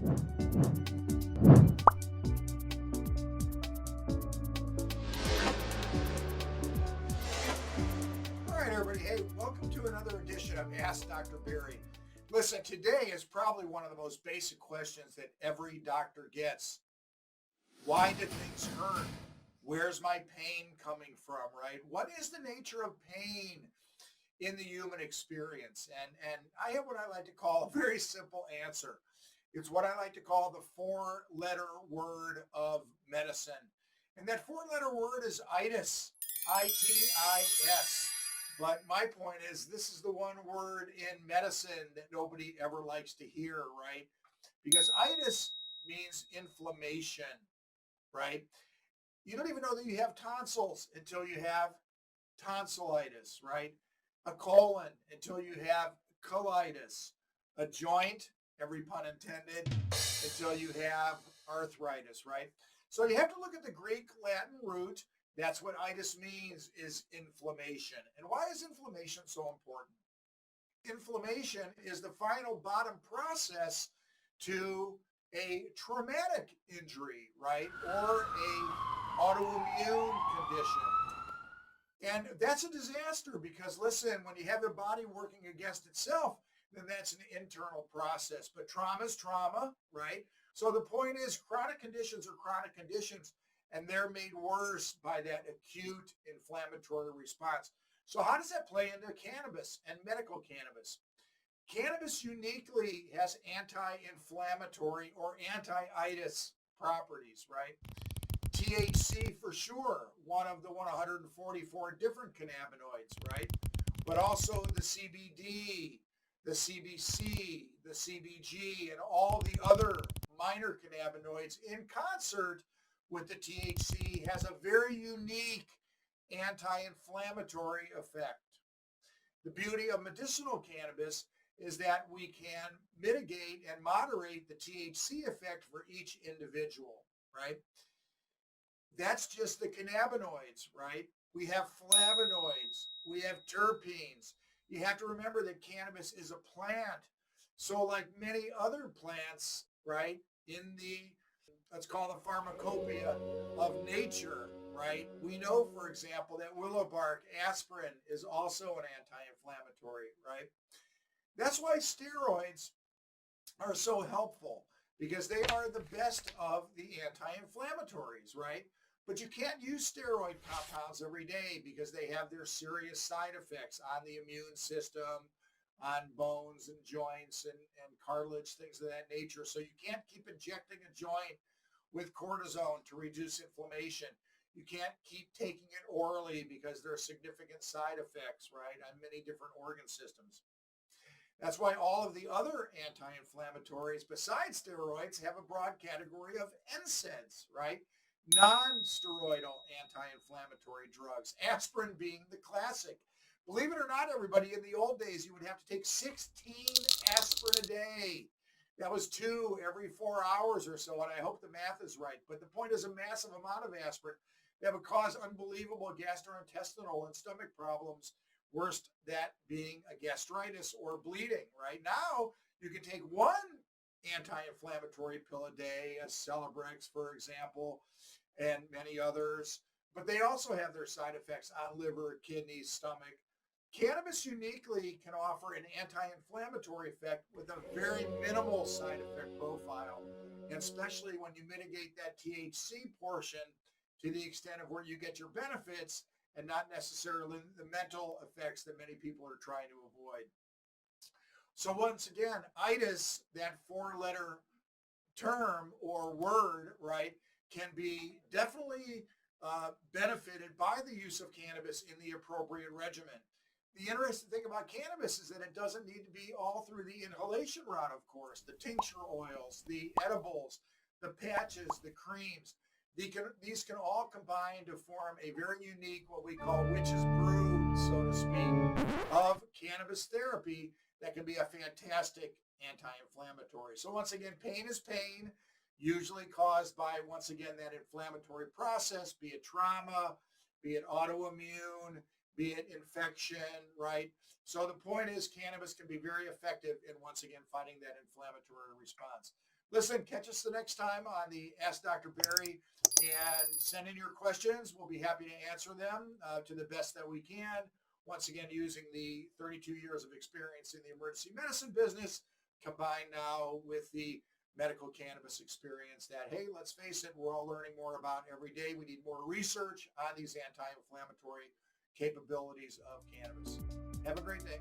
All right, everybody. Hey, welcome to another edition of Ask Dr. Berry. Listen, today is probably one of the most basic questions that every doctor gets. Why do things hurt? Where's my pain coming from, right? What is the nature of pain in the human experience? And I have what I like to call a very simple answer. It's what I like to call the four-letter word of medicine. And that four-letter word is ITIS, I-T-I-S. But my point is, this is the one word in medicine that nobody ever likes to hear, right? Because itis means inflammation, right? You don't even know that you have tonsils until you have tonsillitis, right? A colon until you have colitis. A joint, every pun intended, until you have arthritis, right? So you have to look at the Greek Latin root. That's what itis means, is inflammation. And why is inflammation so important? Inflammation is the final bottom process to a traumatic injury, right? Or a autoimmune condition. And that's a disaster because, listen, when you have the body working against itself, then that's an internal process. But trauma is trauma, right? So the point is, chronic conditions are chronic conditions, and they're made worse by that acute inflammatory response. So how does that play into cannabis and medical cannabis? Cannabis uniquely has anti-inflammatory or anti-itis properties, right? THC for sure, one of the 144 different cannabinoids, right? But also the CBD, the CBC, the CBG, and all the other minor cannabinoids in concert with the THC has a very unique anti-inflammatory effect. The beauty of medicinal cannabis is that we can mitigate and moderate the THC effect for each individual, right? That's just the cannabinoids, right? We have flavonoids, we have terpenes. You have to remember that cannabis is a plant. So like many other plants, right, in the, let's call the pharmacopoeia of nature, right? We know, for example, that willow bark, aspirin, is also an anti-inflammatory, right? That's why steroids are so helpful, because they are the best of the anti-inflammatories, right? But you can't use steroid compounds every day because they have their serious side effects on the immune system, on bones and joints and cartilage, things of that nature. So you can't keep injecting a joint with cortisone to reduce inflammation. You can't keep taking it orally because there are significant side effects, right, on many different organ systems. That's why all of the other anti-inflammatories besides steroids have a broad category of NSAIDs, right? Non-steroidal anti-inflammatory drugs, aspirin being the classic. Believe it or not, everybody, in the old days, you would have to take 16 aspirin a day. That was 2 every 4 hours or so, and I hope the math is right. But the point is, a massive amount of aspirin that would cause unbelievable gastrointestinal and stomach problems, worst that being a gastritis or bleeding, right? Now, you can take one anti-inflammatory pill a day, a Celebrex, for example, and many others. But they also have their side effects on liver, kidneys, stomach. Cannabis uniquely can offer an anti-inflammatory effect with a very minimal side effect profile, and especially when you mitigate that THC portion to the extent of where you get your benefits and not necessarily the mental effects that many people are trying to avoid. So once again, itis, that 4-letter term or word, right, can be definitely benefited by the use of cannabis in the appropriate regimen. The interesting thing about cannabis is that it doesn't need to be all through the inhalation route, of course. The tincture oils, the edibles, the patches, the creams, these can all combine to form a very unique, what we call witch's brew, so to speak, of cannabis therapy that can be a fantastic anti-inflammatory. So once again, pain is pain, usually caused by, once again, that inflammatory process, be it trauma, be it autoimmune, be it infection, right? So the point is, cannabis can be very effective in, once again, fighting that inflammatory response. Listen, catch us the next time on the Ask Dr. Barry and send in your questions. We'll be happy to answer them to the best that we can. Once again, using the 32 years of experience in the emergency medicine business, combined now with the medical cannabis experience that, hey, let's face it, we're all learning more about every day. We need more research on these anti-inflammatory capabilities of cannabis. Have a great day.